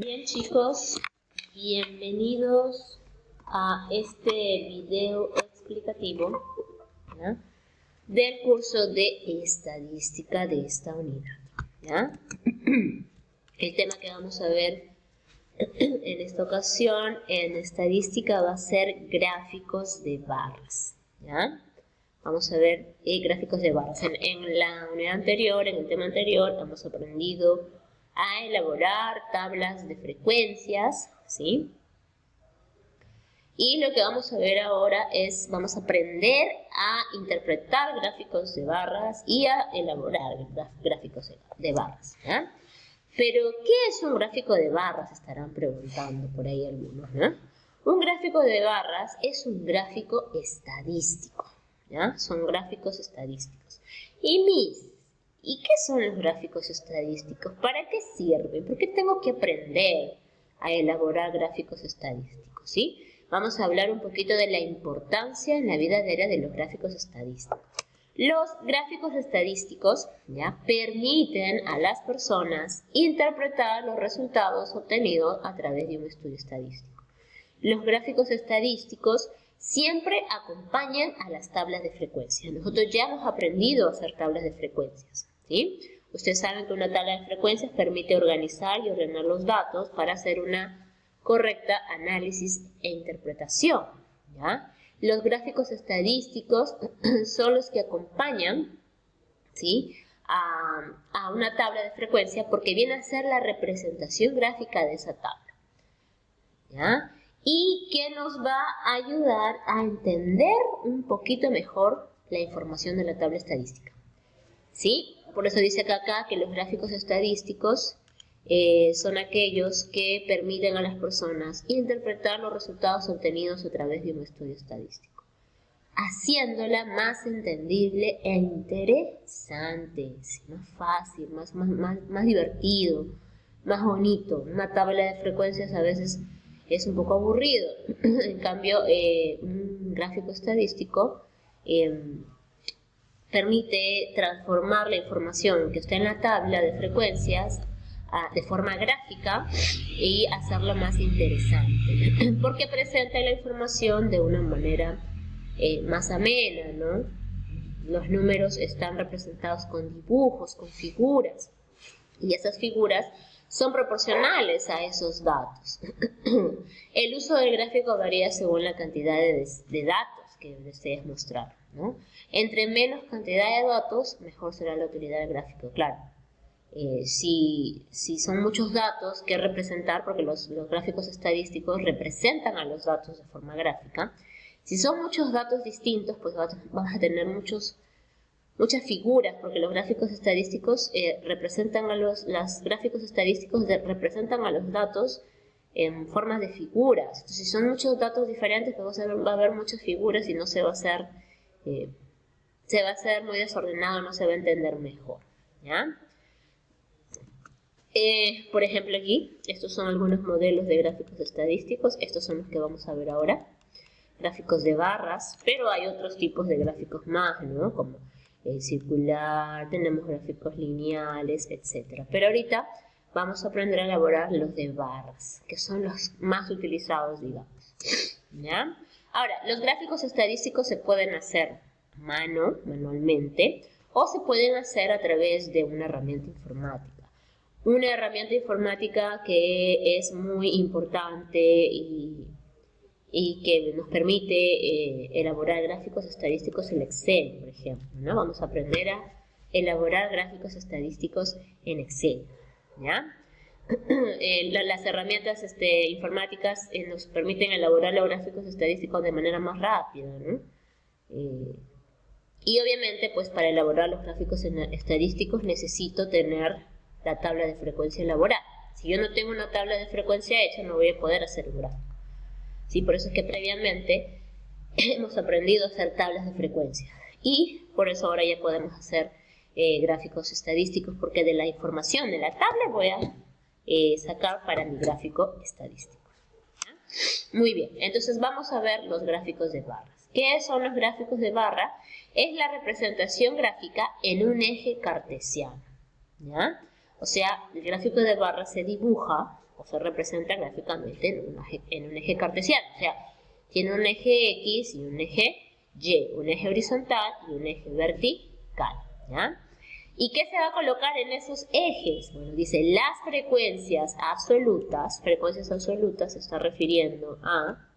Bien chicos, bienvenidos a este video explicativo, ¿ya?, del curso de estadística de esta unidad, ¿ya? El tema que vamos a ver en esta ocasión en estadística va a ser gráficos de barras, ¿ya? Vamos a ver gráficos de barras. En la unidad anterior, en el tema anterior, hemos aprendido a elaborar tablas de frecuencias, ¿sí? Y lo que vamos a ver ahora es, vamos a aprender a interpretar gráficos de barras y a elaborar gráficos de barras, ¿ya? Pero, ¿qué es un gráfico de barras? Estarán preguntando por ahí algunos, ¿no? Un gráfico de barras es un gráfico estadístico, ¿ya? Son gráficos estadísticos. ¿Y qué son los gráficos estadísticos? ¿Para qué sirven? ¿Por qué tengo que aprender a elaborar gráficos estadísticos? ¿Sí? Vamos a hablar un poquito de la importancia en la vida diaria de los gráficos estadísticos. Los gráficos estadísticos, ¿ya?, permiten a las personas interpretar los resultados obtenidos a través de un estudio estadístico. Los gráficos estadísticos siempre acompañan a las tablas de frecuencia. Nosotros ya hemos aprendido a hacer tablas de frecuencias, ¿sí? Ustedes saben que una tabla de frecuencias permite organizar y ordenar los datos para hacer una correcta análisis e interpretación, ¿ya? Los gráficos estadísticos son los que acompañan, ¿sí?, a una tabla de frecuencia porque viene a ser la representación gráfica de esa tabla, ¿ya? Y que nos va a ayudar a entender un poquito mejor la información de la tabla estadística, ¿sí? Por eso dice acá que los gráficos estadísticos son aquellos que permiten a las personas interpretar los resultados obtenidos a través de un estudio estadístico, haciéndola más entendible e interesante, ¿sí?, más fácil, más divertido, más bonito. Una tabla de frecuencias a veces es un poco aburrido. En cambio, un gráfico estadístico permite transformar la información que está en la tabla de frecuencias de forma gráfica y hacerla más interesante, porque presenta la información de una manera más amena, ¿no? Los números están representados con dibujos, con figuras, y esas figuras son proporcionales a esos datos. El uso del gráfico varía según la cantidad de datos que desees mostrar, ¿no? Entre menos cantidad de datos, mejor será la utilidad del gráfico, claro. Si son muchos datos que representar, porque los gráficos estadísticos representan a los datos de forma gráfica, si son muchos datos distintos, pues vas a tener muchas figuras, porque los gráficos estadísticos representan a los datos en formas de figuras. Entonces, si son muchos datos diferentes, pues va a haber muchas figuras y no se va a hacer, muy desordenado, no se va a entender mejor, ¿ya? Por ejemplo, aquí, estos son algunos modelos de gráficos estadísticos. Estos son los que vamos a ver ahora. Gráficos de barras, pero hay otros tipos de gráficos más, ¿no? Como circular, tenemos gráficos lineales, etc. Pero ahorita vamos a aprender a elaborar los de barras, que son los más utilizados, digamos, ¿ya? Ahora, los gráficos estadísticos se pueden hacer manualmente, o se pueden hacer a través de una herramienta informática. Una herramienta informática que es muy importante y que nos permite elaborar gráficos estadísticos en Excel, por ejemplo, ¿no? Vamos a aprender a elaborar gráficos estadísticos en Excel, ¿ya? Las herramientas informáticas nos permiten elaborar los gráficos estadísticos de manera más rápida, ¿no? Y obviamente, pues para elaborar los gráficos estadísticos necesito tener la tabla de frecuencia elaborada. Si yo no tengo una tabla de frecuencia hecha, no voy a poder hacer un gráfico, ¿sí? Por eso es que previamente hemos aprendido a hacer tablas de frecuencia. Y por eso ahora ya podemos hacer gráficos estadísticos, porque de la información de la tabla voy a sacar para mi gráfico estadístico, ¿ya? Muy bien, entonces vamos a ver los gráficos de barras. ¿Qué son los gráficos de barra? Es la representación gráfica en un eje cartesiano, ¿ya? O sea, el gráfico de barra se dibuja o se representa gráficamente en un eje cartesiano. O sea, tiene un eje X y un eje Y, un eje horizontal y un eje vertical, ¿ya? ¿Y qué se va a colocar en esos ejes? Bueno, dice las frecuencias absolutas se está refiriendo a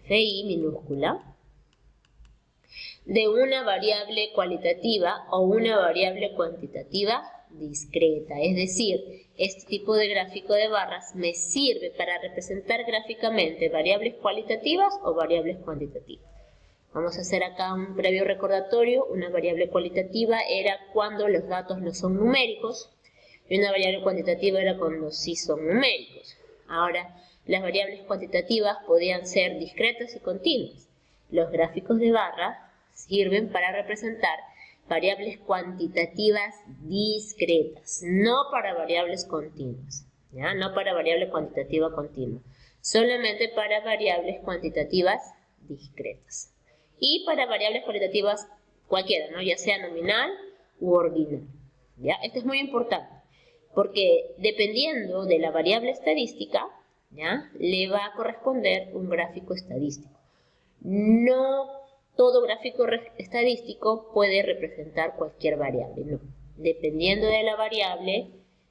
Fi minúscula, de una variable cualitativa o una variable cuantitativa discreta. Es decir, este tipo de gráfico de barras me sirve para representar gráficamente variables cualitativas o variables cuantitativas. Vamos a hacer acá un previo recordatorio. Una variable cualitativa era cuando los datos no son numéricos y una variable cuantitativa era cuando sí son numéricos. Ahora, las variables cuantitativas podían ser discretas y continuas. Los gráficos de barra sirven para representar variables cuantitativas discretas, no para variables continuas, ¿ya? No para variable cuantitativa continua, solamente para variables cuantitativas discretas. Y para variables cualitativas cualquiera, ¿no? Ya sea nominal u ordinal, ¿ya? Esto es muy importante, porque dependiendo de la variable estadística, ¿ya? Le va a corresponder un gráfico estadístico. No todo gráfico estadístico puede representar cualquier variable, no. Dependiendo de la variable,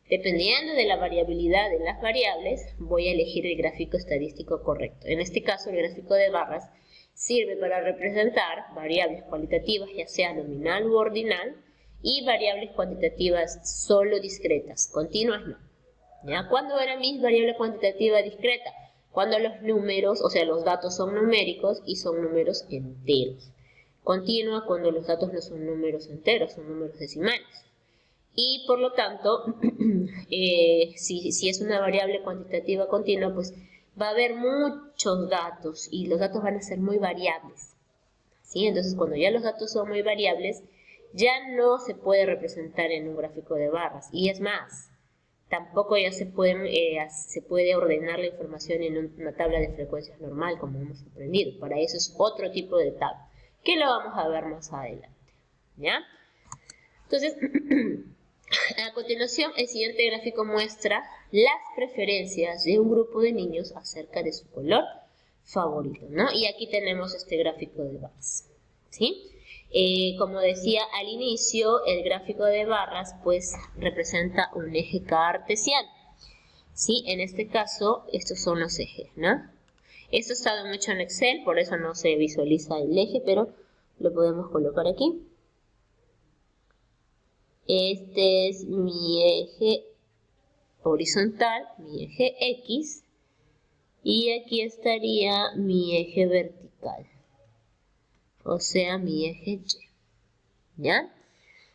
dependiendo de la variabilidad de las variables, voy a elegir el gráfico estadístico correcto. En este caso, el gráfico de barras sirve para representar variables cualitativas, ya sea nominal u ordinal, y variables cuantitativas solo discretas, continuas no. ¿Ya? ¿Cuándo era mi variable cuantitativa discreta? Cuando los números, o sea, los datos son numéricos y son números enteros. Continua cuando los datos no son números enteros, son números decimales. Y por lo tanto, si es una variable cuantitativa continua, pues va a haber muchos datos y los datos van a ser muy variables, ¿sí? Entonces, cuando ya los datos son muy variables, ya no se puede representar en un gráfico de barras. Y es más, tampoco ya se puede ordenar la información en una tabla de frecuencias normal, como hemos aprendido. Para eso es otro tipo de tabla, que lo vamos a ver más adelante, ¿ya? Entonces, a continuación, el siguiente gráfico muestra las preferencias de un grupo de niños acerca de su color favorito, ¿no? Y aquí tenemos este gráfico de barras, ¿sí? Como decía al inicio, el gráfico de barras pues representa un eje cartesiano, ¿sí? En este caso, estos son los ejes, ¿no? Esto está mucho en Excel, por eso no se visualiza el eje, pero lo podemos colocar aquí. Este es mi eje horizontal, mi eje X, y aquí estaría mi eje vertical, o sea, mi eje Y, ¿ya?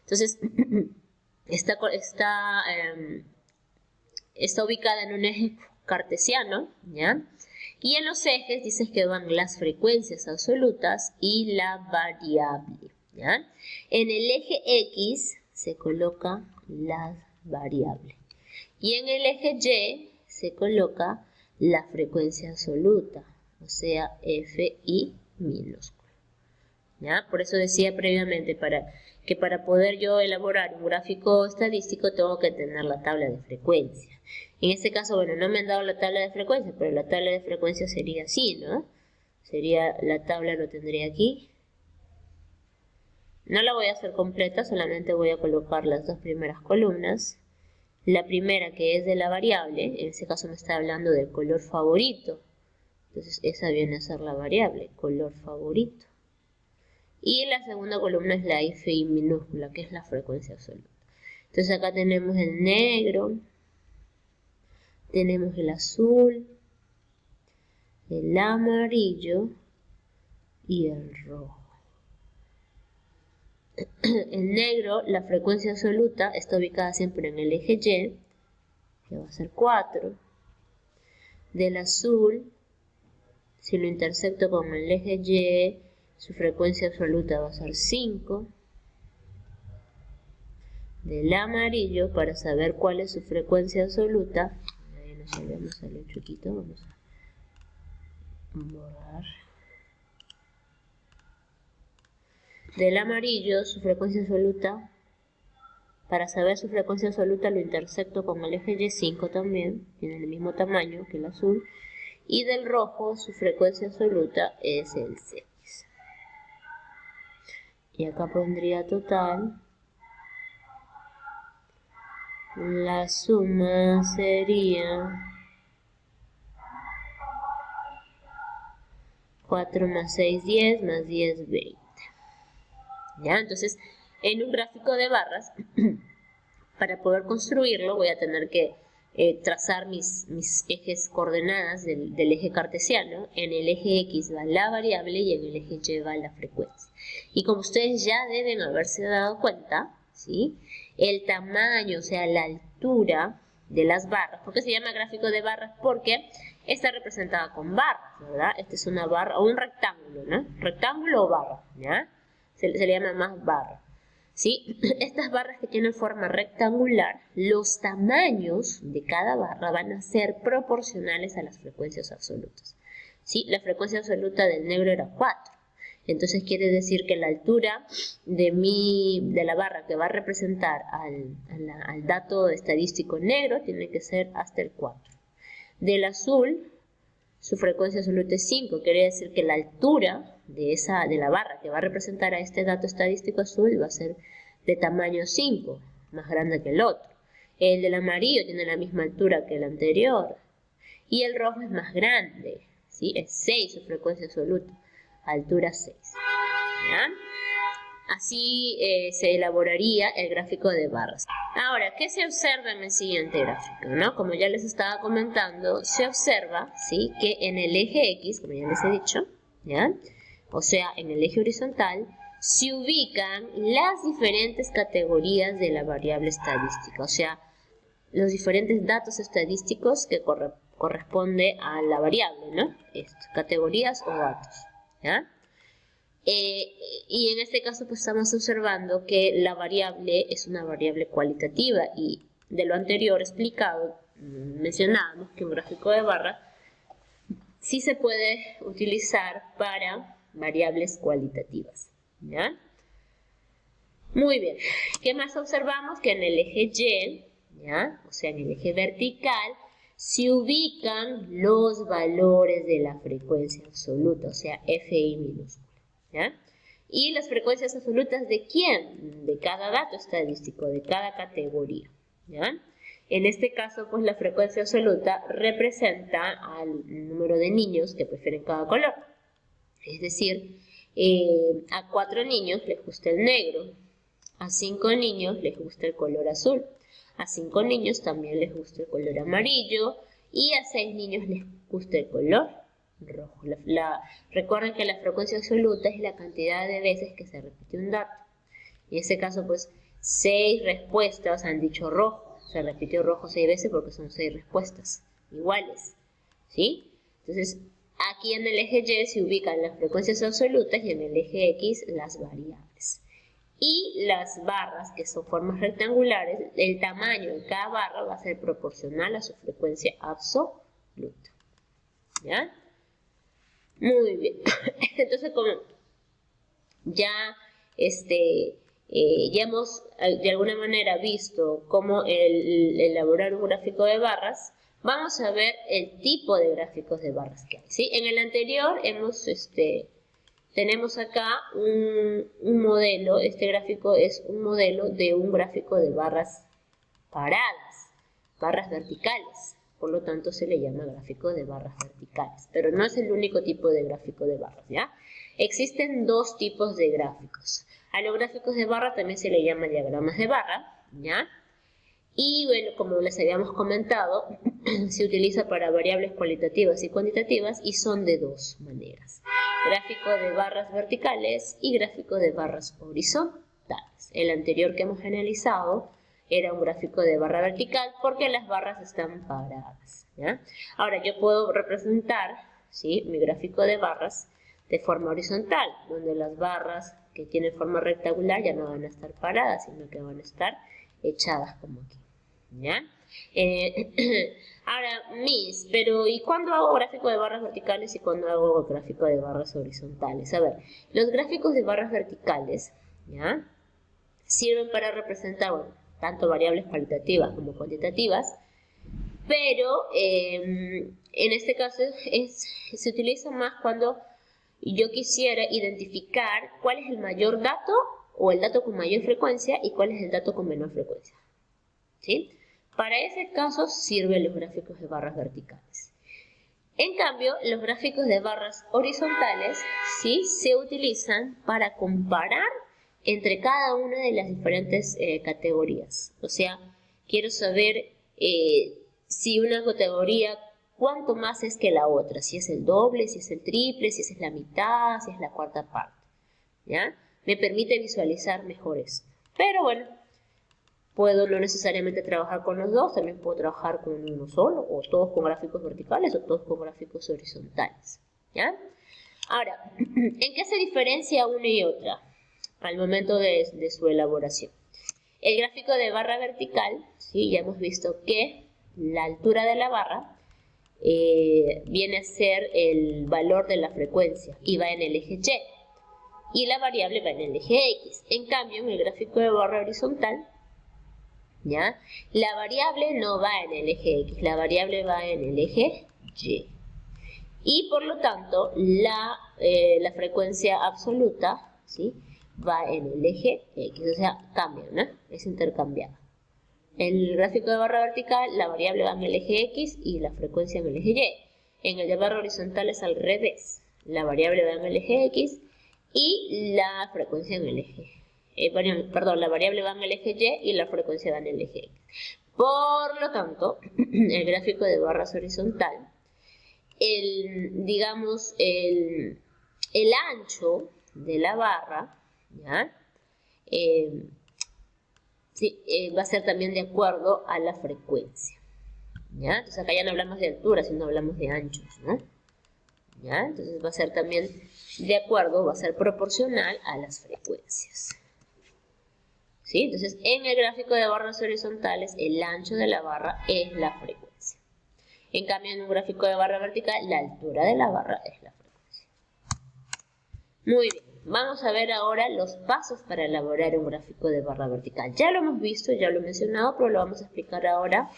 Entonces, está ubicada en un eje cartesiano, ¿ya? Y en los ejes dices que van las frecuencias absolutas y la variable, ¿ya? En el eje X se coloca la variable y en el eje Y se coloca la frecuencia absoluta, o sea, Fi minúscula, ¿ya? Por eso decía previamente que para poder yo elaborar un gráfico estadístico tengo que tener la tabla de frecuencia. En este caso, bueno, no me han dado la tabla de frecuencia, pero la tabla de frecuencia sería así, ¿no? Sería, la tabla lo tendría aquí. No la voy a hacer completa, solamente voy a colocar las dos primeras columnas. La primera, que es de la variable, en este caso me está hablando del color favorito. Entonces esa viene a ser la variable, color favorito. Y la segunda columna es la Fi minúscula, que es la frecuencia absoluta. Entonces acá tenemos el negro, tenemos el azul, el amarillo y el rojo. El negro, la frecuencia absoluta, está ubicada siempre en el eje Y, que va a ser 4. Del azul, si lo intersecto con el eje Y, su frecuencia absoluta va a ser 5. Del amarillo, para saber cuál es su frecuencia absoluta, ahí nos salió chiquito, vamos a borrar. Del amarillo, su frecuencia absoluta Para saber su frecuencia absoluta lo intersecto con el eje Y, 5 también, tiene el mismo tamaño que el azul. Y del rojo su frecuencia absoluta es el 6. Y acá pondría total. La suma sería 4 más 6, 10, más 10, 20. ¿Ya? Entonces, en un gráfico de barras, para poder construirlo voy a tener que trazar mis ejes coordenadas del eje cartesiano. En el eje X va la variable y en el eje Y va la frecuencia. Y como ustedes ya deben haberse dado cuenta, ¿sí?, el tamaño, o sea, la altura de las barras, ¿por qué se llama gráfico de barras? Porque está representada con barras, ¿verdad? Esta es una barra o un rectángulo, ¿no? Rectángulo o barra, ¿ya? Se le llama más barra. ¿Sí? Estas barras que tienen forma rectangular, los tamaños de cada barra van a ser proporcionales a las frecuencias absolutas. ¿Sí? La frecuencia absoluta del negro era 4. Entonces quiere decir que la altura de la barra que va a representar al dato estadístico negro tiene que ser hasta el 4. Del azul, su frecuencia absoluta es 5, quiere decir que la altura de la barra que va a representar a este dato estadístico azul va a ser de tamaño 5, más grande que el otro. El del amarillo tiene la misma altura que el anterior. Y el rojo es más grande, ¿sí? Es 6 su frecuencia absoluta, altura 6. ¿Ya? Así se elaboraría el gráfico de barras. Ahora, ¿qué se observa en el siguiente gráfico? ¿No? Como ya les estaba comentando, se observa, ¿sí?, que en el eje X, como ya les he dicho, ¿ya?, o sea, en el eje horizontal, se ubican las diferentes categorías de la variable estadística, o sea, los diferentes datos estadísticos que corresponde a la variable, ¿no? Categorías o datos, ¿ya? Y en este caso pues estamos observando que la variable es una variable cualitativa y de lo anterior explicado mencionábamos que un gráfico de barra sí se puede utilizar para variables cualitativas, ¿ya? Muy bien, ¿qué más observamos? Que en el eje Y, ¿ya?, o sea, en el eje vertical, se ubican los valores de la frecuencia absoluta, o sea, FI minúscula, ¿ya? Y las frecuencias absolutas ¿de quién? De cada dato estadístico, de cada categoría, ¿ya? En este caso, pues la frecuencia absoluta representa al número de niños que prefieren cada color. Es decir, a 4 niños les gusta el negro, a 5 niños les gusta el color azul, a 5 niños también les gusta el color amarillo y a 6 niños les gusta el color rojo. Recuerden que la frecuencia absoluta es la cantidad de veces que se repite un dato. En este caso, pues, 6 respuestas han dicho rojo. Se repitió rojo 6 veces porque son 6 respuestas iguales, ¿sí? Entonces, aquí en el eje Y se ubican las frecuencias absolutas y en el eje X las variables. Y las barras, que son formas rectangulares, el tamaño de cada barra va a ser proporcional a su frecuencia absoluta, ¿ya? Muy bien. Entonces, como ya ya hemos de alguna manera visto cómo elaborar un gráfico de barras, vamos a ver el tipo de gráficos de barras que hay, ¿sí? En el anterior tenemos acá un modelo. Este gráfico es un modelo de un gráfico de barras paradas, barras verticales. Por lo tanto, se le llama gráfico de barras verticales. Pero no es el único tipo de gráfico de barras, ¿ya? Existen dos tipos de gráficos. A los gráficos de barra también se le llama diagramas de barra, ¿ya? Y bueno, como les habíamos comentado, se utiliza para variables cualitativas y cuantitativas y son de dos maneras. Gráfico de barras verticales y gráfico de barras horizontales. El anterior que hemos analizado era un gráfico de barra vertical porque las barras están paradas, ¿ya? Ahora yo puedo representar, ¿sí?, mi gráfico de barras de forma horizontal, donde las barras que tienen forma rectangular ya no van a estar paradas, sino que van a estar echadas como aquí, ¿ya? Ahora, pero ¿y cuándo hago gráfico de barras verticales y cuándo hago gráfico de barras horizontales? A ver, los gráficos de barras verticales, ¿ya?, sirven para representar, bueno, tanto variables cualitativas como cuantitativas, pero en este caso se utiliza más cuando yo quisiera identificar cuál es el mayor dato o el dato con mayor frecuencia y cuál es el dato con menor frecuencia, ¿sí? Para ese caso sirven los gráficos de barras verticales. En cambio, los gráficos de barras horizontales sí se utilizan para comparar entre cada una de las diferentes categorías. O sea, quiero saber si una categoría cuánto más es que la otra, si es el doble, si es el triple, si es la mitad, si es la cuarta parte, ¿ya? Me permite visualizar mejor esto. Pero bueno, puedo no necesariamente trabajar con los dos, también puedo trabajar con uno solo, o todos con gráficos verticales o todos con gráficos horizontales, ¿ya? Ahora, ¿en qué se diferencia una y otra al momento de su elaboración? El gráfico de barra vertical, ¿sí? Ya hemos visto que la altura de la barra viene a ser el valor de la frecuencia y va en el eje Y, y la variable va en el eje X. En cambio, en el gráfico de barra horizontal, ¿ya? La variable no va en el eje X, la variable va en el eje Y. Y por lo tanto, la frecuencia absoluta, ¿sí? Va en el eje X, o sea, cambia, ¿no? Es intercambiada. En el gráfico de barra vertical, la variable va en el eje X y la frecuencia en el eje Y. En el de barra horizontal es al revés. La variable va en el eje X y la frecuencia en el eje la variable va en el eje Y y la frecuencia va en el eje X. Por lo tanto, el gráfico de barras horizontal, digamos, el ancho de la barra, ¿ya? Va a ser también de acuerdo a la frecuencia, ¿ya? Entonces acá ya no hablamos de altura, sino hablamos de anchos, ¿no? ¿Ya? Entonces va a ser también de acuerdo, va a ser proporcional a las frecuencias, ¿sí? Entonces en el gráfico de barras horizontales el ancho de la barra es la frecuencia. En cambio en un gráfico de barra vertical la altura de la barra es la frecuencia. Muy bien. Vamos a ver ahora los pasos para elaborar un gráfico de barra vertical. Ya lo hemos visto, ya lo he mencionado, pero lo vamos a explicar ahora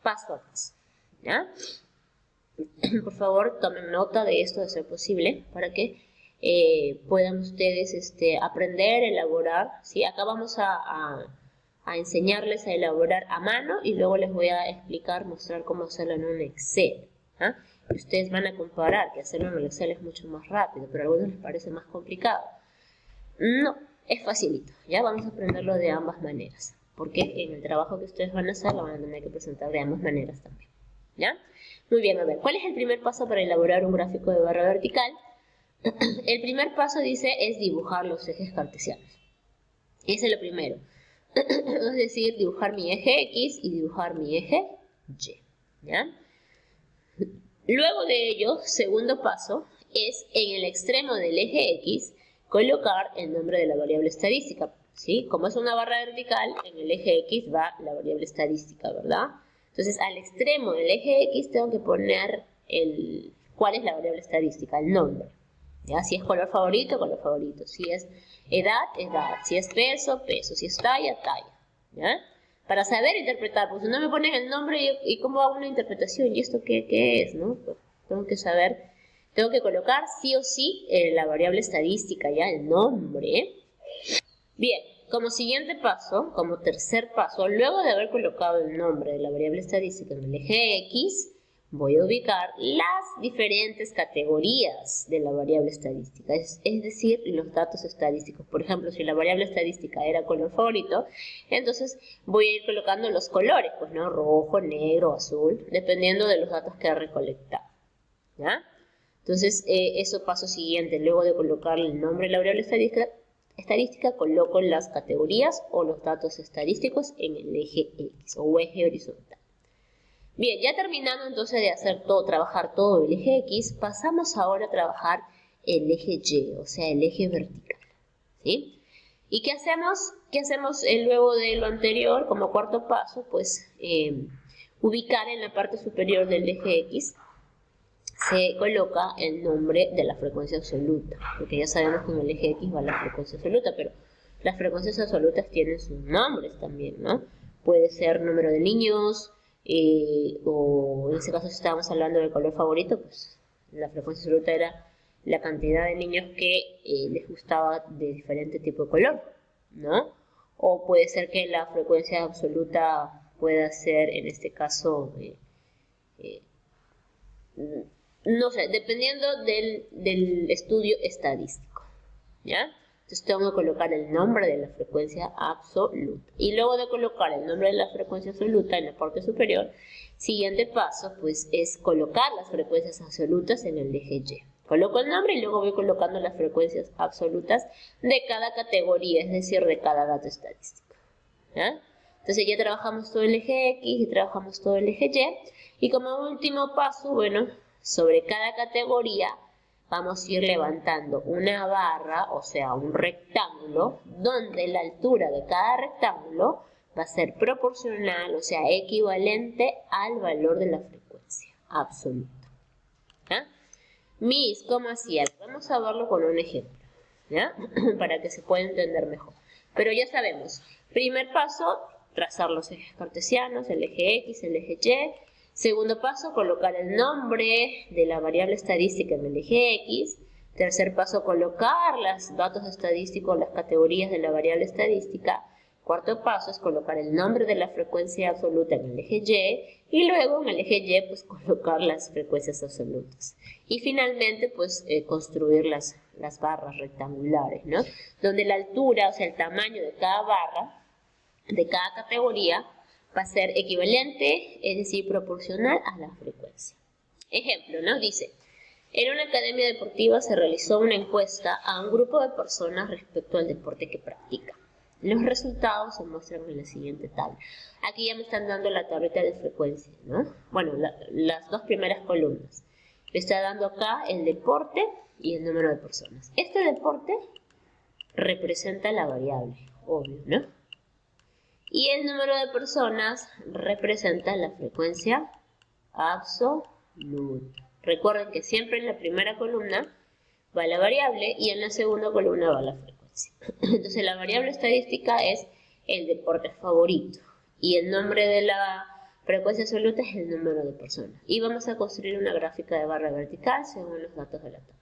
paso a paso, ¿ya? Por favor, tomen nota de esto de ser posible para que puedan ustedes aprender, elaborar, ¿sí? Acá vamos a enseñarles a elaborar a mano y luego les voy a explicar, mostrar cómo hacerlo en un Excel, ¿ah? Ustedes van a comparar que hacerlo en el Excel es mucho más rápido, pero a algunos les parece más complicado. No, es facilito, ya vamos a aprenderlo de ambas maneras, porque en el trabajo que ustedes van a hacer lo van a tener que presentar de ambas maneras también, ¿ya? Muy bien, a ver, ¿cuál es el primer paso para elaborar un gráfico de barra vertical? El primer paso, dice, es dibujar los ejes cartesianos. Ese es lo primero, es decir, dibujar mi eje X y dibujar mi eje Y, ¿ya? Luego de ello, segundo paso, es en el extremo del eje X colocar el nombre de la variable estadística, ¿sí? Como es una barra vertical, en el eje X va la variable estadística, ¿verdad? Entonces, al extremo del eje X tengo que poner cuál es la variable estadística, el nombre, ¿ya? Si es color favorito, si es edad, edad, si es peso, peso, si es talla, talla, ¿ya? Para saber interpretar, pues si no me ponen el nombre y cómo hago una interpretación, ¿y esto qué es, no? Pues tengo que saber. Tengo que colocar sí o sí la variable estadística, ya el nombre. Bien, como siguiente paso, como tercer paso, luego de haber colocado el nombre de la variable estadística en el eje X, voy a ubicar las diferentes categorías de la variable estadística, es decir, los datos estadísticos. Por ejemplo, si la variable estadística era color favorito, entonces voy a ir colocando los colores, pues, ¿no? Rojo, negro, azul, dependiendo de los datos que he recolectado, ¿ya? Entonces, eso paso siguiente, luego de colocar el nombre de la variable estadística, coloco las categorías o los datos estadísticos en el eje X o eje horizontal. Bien, ya terminando entonces de hacer trabajar todo el eje X, pasamos ahora a trabajar el eje Y, o sea, el eje vertical, ¿sí? ¿Y qué hacemos? ¿Qué hacemos luego de lo anterior como cuarto paso? Pues ubicar en la parte superior del eje X se coloca el nombre de la frecuencia absoluta, porque ya sabemos que en el eje X va la frecuencia absoluta, pero las frecuencias absolutas tienen sus nombres también, ¿no? puede ser número de niños, o en ese caso si estábamos hablando del color favorito, pues la frecuencia absoluta era la cantidad de niños que les gustaba de diferente tipo de color, ¿no? O puede ser que la frecuencia absoluta pueda ser, en este caso, no sé, dependiendo del estudio estadístico, ¿ya? Entonces tengo que colocar el nombre de la frecuencia absoluta. Y luego de colocar el nombre de la frecuencia absoluta en la parte superior, siguiente paso pues es colocar las frecuencias absolutas en el eje Y. Coloco el nombre y luego voy colocando las frecuencias absolutas de cada categoría, es decir, de cada dato estadístico, ¿ya? Entonces ya trabajamos todo el eje X y trabajamos todo el eje Y. Y como último paso, bueno, sobre cada categoría vamos a ir levantando una barra, o sea, un rectángulo, donde la altura de cada rectángulo va a ser proporcional, o sea, equivalente al valor de la frecuencia absoluta. ¿Ya? Miss, ¿cómo hacía? Vamos a verlo con un ejemplo, ¿ya? Para que se pueda entender mejor. Pero ya sabemos, primer paso, trazar los ejes cartesianos, el eje X, el eje Y. Segundo paso, colocar el nombre de la variable estadística en el eje X. Tercer paso, colocar los datos estadísticos, las categorías de la variable estadística. Cuarto paso es colocar el nombre de la frecuencia absoluta en el eje Y. Y luego en el eje Y, pues colocar las frecuencias absolutas. Y finalmente, pues construir las barras rectangulares, ¿no? Donde la altura, o sea, el tamaño de cada barra, de cada categoría, va a ser equivalente, es decir, proporcional a la frecuencia. Ejemplo, ¿no? Dice, en una academia deportiva se realizó una encuesta a un grupo de personas respecto al deporte que practican. Los resultados se muestran en la siguiente tabla. Aquí ya me están dando la tableta de frecuencia, ¿no? Bueno, las dos primeras columnas. Me está dando acá el deporte y el número de personas. Este deporte representa la variable, obvio, ¿no? Y el número de personas representa la frecuencia absoluta. Recuerden que siempre en la primera columna va la variable y en la segunda columna va la frecuencia. Entonces la variable estadística es el deporte favorito y el nombre de la frecuencia absoluta es el número de personas. Y vamos a construir una gráfica de barra vertical según los datos de la tabla.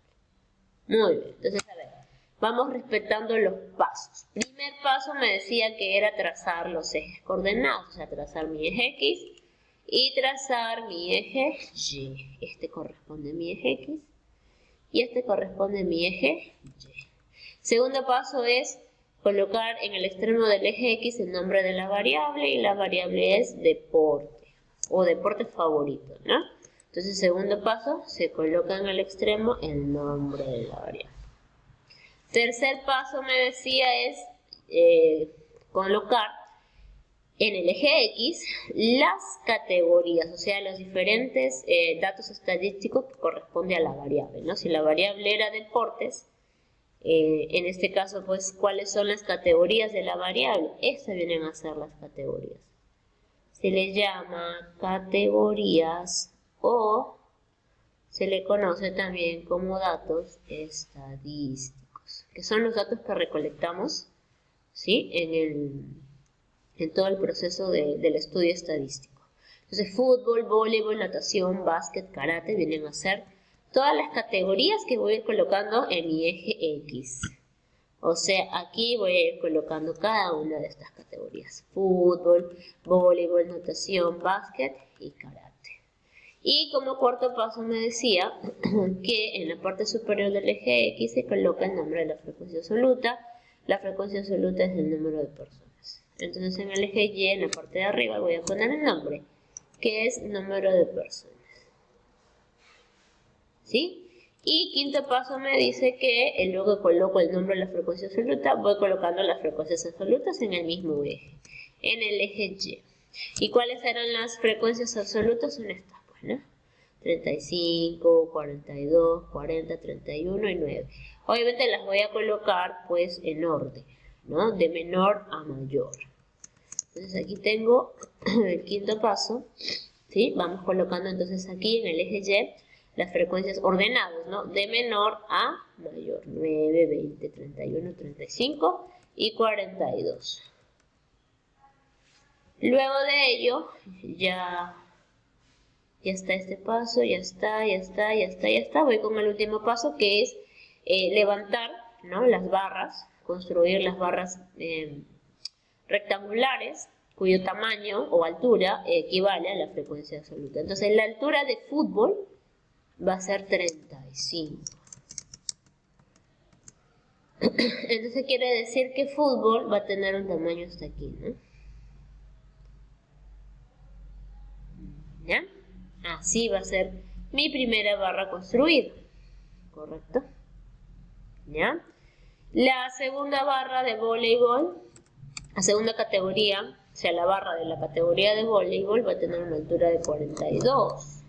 Muy bien, entonces a ver. Vamos respetando los pasos. Primer paso me decía que era trazar los ejes coordenados, o sea, trazar mi eje X y trazar mi eje Y. Este corresponde a mi eje X y este corresponde a mi eje Y. Segundo paso es colocar en el extremo del eje X el nombre de la variable y la variable es deporte o deporte favorito, ¿no? Entonces, segundo paso, se coloca en el extremo el nombre de la variable. Tercer paso me decía es colocar en el eje X las categorías, o sea, los diferentes datos estadísticos que corresponden a la variable, ¿no? Si la variable era deportes, en este caso, pues, ¿cuáles son las categorías de la variable? Estas vienen a ser las categorías. Se les llama categorías o se le conoce también como datos estadísticos, que son los datos que recolectamos, ¿sí? en todo el proceso del estudio estadístico. Entonces, fútbol, voleibol, natación, básquet, karate vienen a ser todas las categorías que voy a ir colocando en mi eje X. O sea, aquí voy a ir colocando cada una de estas categorías. Fútbol, voleibol, natación, básquet y karate. Y como cuarto paso me decía que en la parte superior del eje X se coloca el nombre de la frecuencia absoluta. La frecuencia absoluta es el número de personas. Entonces en el eje Y, en la parte de arriba, voy a poner el nombre, que es número de personas. ¿Sí? Y quinto paso me dice que luego que coloco el nombre de la frecuencia absoluta, voy colocando las frecuencias absolutas en el mismo eje, en el eje Y. ¿Y cuáles eran las frecuencias absolutas? Son estas, pues, ¿no? 35, 42, 40, 31 y 9. Obviamente las voy a colocar, pues, en orden, ¿no? De menor a mayor. Entonces aquí tengo el quinto paso, ¿sí? Vamos colocando entonces aquí en el eje Y las frecuencias ordenadas, ¿no? De menor a mayor. 9, 20, 31, 35 y 42. Luego de ello, ya está este paso, ya está. Voy con el último paso, que es levantar, ¿no?, las barras, construir las barras rectangulares, cuyo tamaño o altura equivale a la frecuencia absoluta. Entonces, la altura de fútbol va a ser 35. Entonces quiere decir que fútbol va a tener un tamaño hasta aquí, ¿no? ¿Ya? Así va a ser mi primera barra construida. ¿Correcto? ¿Ya? La segunda barra de voleibol, la segunda categoría, o sea, la barra de la categoría de voleibol va a tener una altura de 42.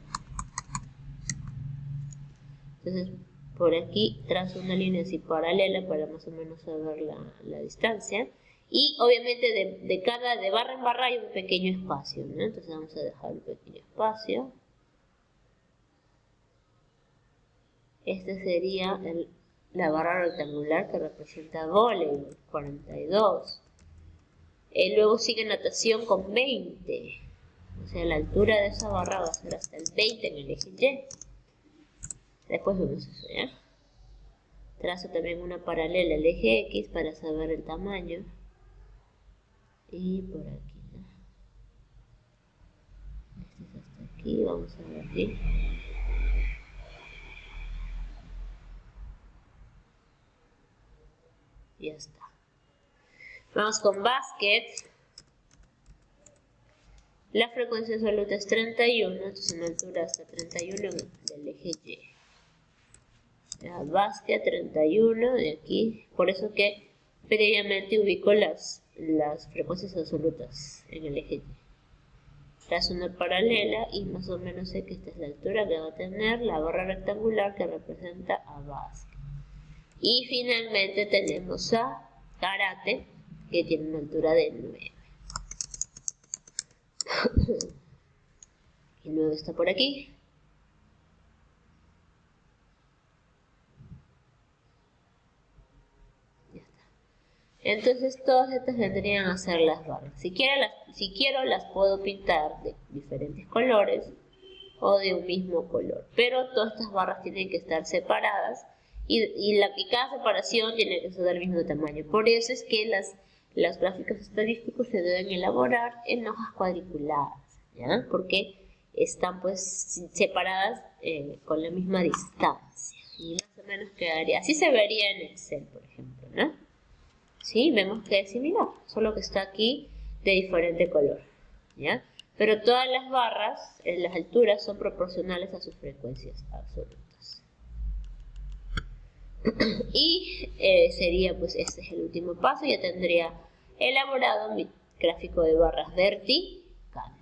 Entonces, por aquí trazo una línea así paralela para más o menos saber la distancia. Y obviamente de barra en barra hay un pequeño espacio, ¿no? Entonces vamos a dejar un pequeño espacio. Este sería la barra rectangular que representa voleibol, 42. Luego sigue natación con 20. O sea, la altura de esa barra va a ser hasta el 20 en el eje Y. Después vemos eso, ¿ya? Trazo también una paralela al eje X para saber el tamaño. Y por aquí, ¿no? Este es hasta aquí, vamos a ver aquí. Ya está. Vamos con básquet. La frecuencia absoluta es 31, entonces una altura hasta 31 del eje Y. La básquet 31 de aquí, por eso que previamente ubico las frecuencias absolutas en el eje Y. Trazo una paralela y más o menos sé que esta es la altura que va a tener la barra rectangular que representa a básquet. Y finalmente tenemos a karate, que tiene una altura de 9. Y 9 está por aquí. Ya está. Entonces todas estas vendrían a ser las barras. Si quiero las puedo pintar de diferentes colores o de un mismo color. Pero todas estas barras tienen que estar separadas y cada separación tiene que ser del mismo tamaño. Por eso es que los gráficos estadísticos se deben elaborar en hojas cuadriculadas, ¿ya? Porque están pues separadas con la misma distancia. Y más o menos quedaría, así se vería en Excel, por ejemplo, ¿no? ¿Sí? Vemos que es similar, solo que está aquí de diferente color, ¿ya? Pero todas las barras, las alturas, son proporcionales a sus frecuencias absolutas. Y sería, pues, este es el último paso. Ya tendría elaborado mi gráfico de barras vertical,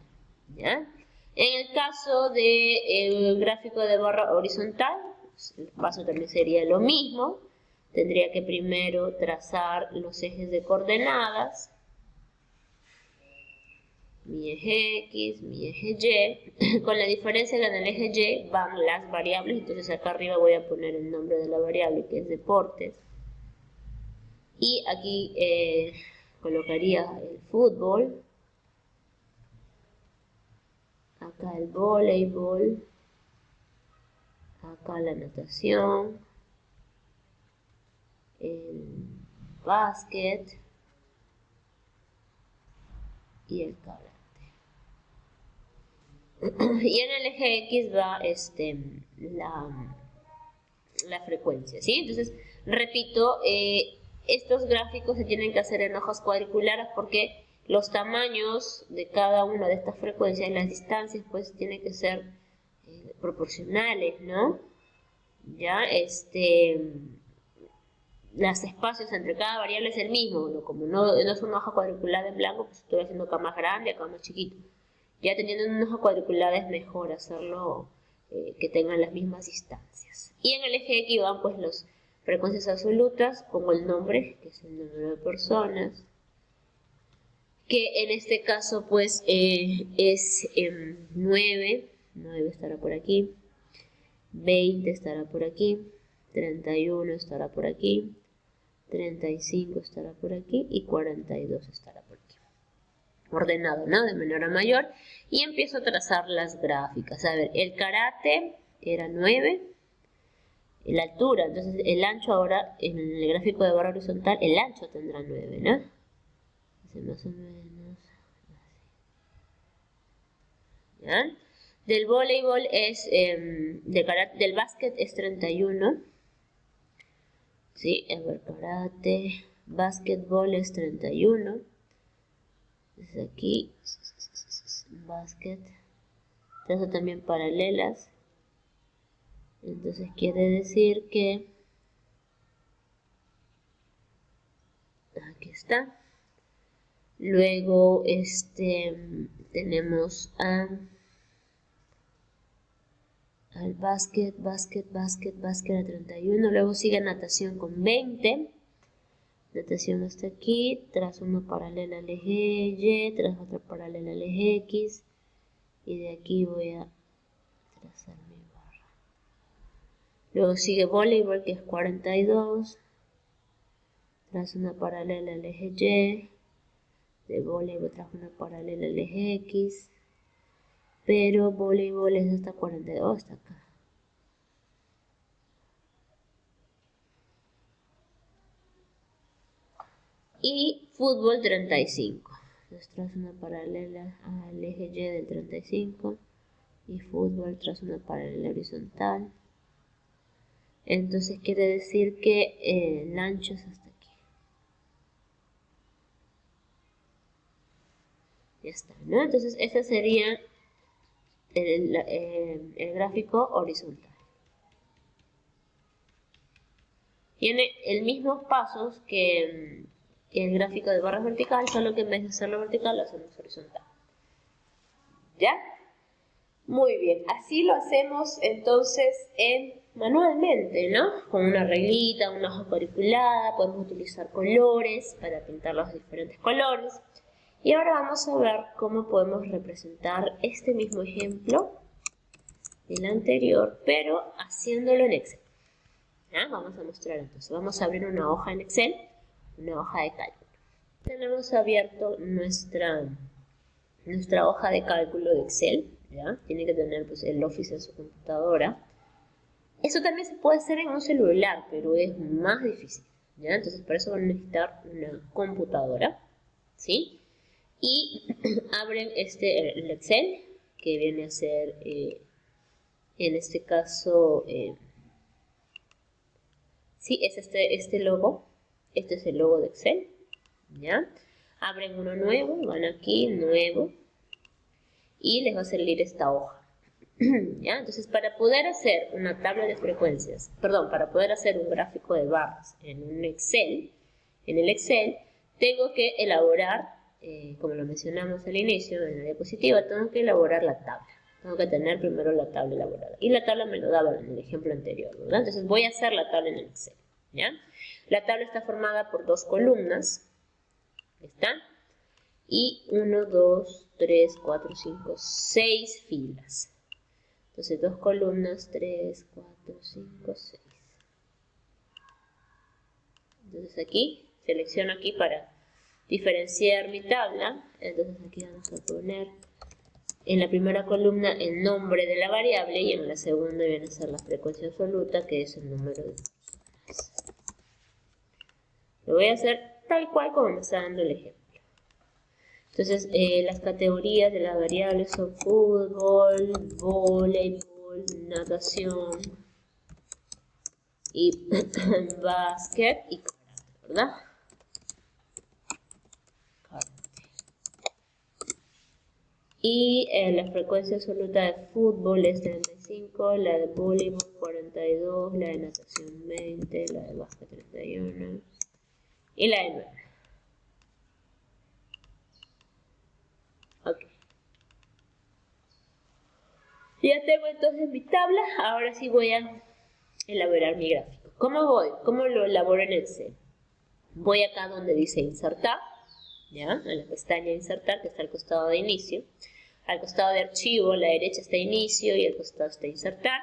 ¿ya? En el caso del gráfico de barra horizontal, pues, el paso también sería lo mismo. Tendría que primero trazar los ejes de coordenadas, mi eje X, mi eje Y, con la diferencia que en el eje Y van las variables, entonces acá arriba voy a poner el nombre de la variable que es deportes, y aquí colocaría el fútbol, acá el voleibol, acá la natación, el básquet y el karate. Y en el eje X va la frecuencia, ¿sí? Entonces, repito, estos gráficos se tienen que hacer en hojas cuadriculares porque los tamaños de cada una de estas frecuencias, las distancias, pues tienen que ser proporcionales, ¿no? Ya, los espacios entre cada variable es el mismo, ¿no? Como no es una hoja cuadriculada en blanco, pues estoy haciendo acá más grande, acá más chiquito. Ya teniendo una hoja cuadriculada es mejor hacerlo que tengan las mismas distancias. Y en el eje X van pues las frecuencias absolutas, pongo el nombre, que es el número de personas, que en este caso pues es 9 estará por aquí, 20 estará por aquí, 31 estará por aquí, 35 estará por aquí y 42 estará por aquí. ordenado, ¿no? De menor a mayor. Y empiezo a trazar las gráficas. A ver, el karate era 9. La altura, entonces el ancho ahora, en el gráfico de barra horizontal, el ancho tendrá 9, ¿no? Entonces, más o menos así. ¿Ya? Del voleibol es, del básquet es 31. Sí, a ver, karate, básquetbol es 31. Entonces aquí, básquet, trazo también paralelas. Entonces quiere decir que, aquí está. Luego, tenemos al básquet a 31. Luego sigue natación con 20. Natación hasta aquí. Trazo una paralela al eje Y, trazo otra paralela al eje X. Y de aquí voy a trazar mi barra. Luego sigue voleibol, que es 42. Trazo una paralela al eje Y. De voleibol trazo una paralela al eje X. Pero voleibol es hasta 42, hasta acá. Y fútbol 35. Entonces trazo una paralela al eje Y del 35. Y fútbol trazo una paralela horizontal. Entonces quiere decir que el ancho es hasta aquí. Ya está, ¿no? Entonces ese sería el gráfico horizontal. Tiene el mismos pasos que el gráfico de barras vertical, solo que en vez de hacerlo vertical lo hacemos horizontal. ¿Ya? Muy bien, así lo hacemos entonces manualmente, ¿no? Con una reglita, una hoja cuadriculada, podemos utilizar colores para pintar los diferentes colores. Y ahora vamos a ver cómo podemos representar este mismo ejemplo del anterior, pero haciéndolo en Excel. ¿Ya? Vamos a mostrar entonces, vamos a abrir una hoja en Excel, una hoja de cálculo. Tenemos abierto nuestra hoja de cálculo de Excel, ¿ya? Tiene que tener pues, el Office en su computadora. Eso también se puede hacer en un celular, pero es más difícil, ¿ya? Entonces para eso van a necesitar una computadora, ¿sí? Y abren el Excel, que viene a ser, en este caso, sí, es este logo. Este es el logo de Excel, ¿ya? Abren uno nuevo, van aquí, nuevo, y les va a salir esta hoja, ¿ya? Entonces, para poder hacer una tabla de frecuencias, para poder hacer un gráfico de barras en el Excel, tengo que elaborar, como lo mencionamos al inicio en la diapositiva, tengo que elaborar la tabla. Tengo que tener primero la tabla elaborada. Y la tabla me lo daba en el ejemplo anterior, ¿verdad? Entonces voy a hacer la tabla en el Excel, ¿ya? La tabla está formada por 2 columnas. ¿Está? Y 1, 2, 3, 4, 5, 6 filas. Entonces 2 columnas, 3, 4, 5, 6. Entonces aquí, selecciono aquí para diferenciar mi tabla. Entonces aquí vamos a poner en la primera columna el nombre de la variable y en la segunda viene a ser la frecuencia absoluta, que es el número de personas. Lo voy a hacer tal cual como me está dando el ejemplo. Entonces, las categorías de las variables son fútbol, voleibol, natación y básquet y karate, ¿verdad? Y la frecuencia absoluta de fútbol es 35, la de voleibol 42, la de natación 20, la de básquet 31 y la de 9. Ok. Ya tengo entonces mi tabla, ahora sí voy a elaborar mi gráfico. ¿Cómo voy? ¿Cómo lo elaboro en Excel? Voy acá donde dice insertar, ¿ya? En la pestaña insertar, que está al costado de inicio. Al costado de archivo, a la derecha está inicio y al costado está insertar.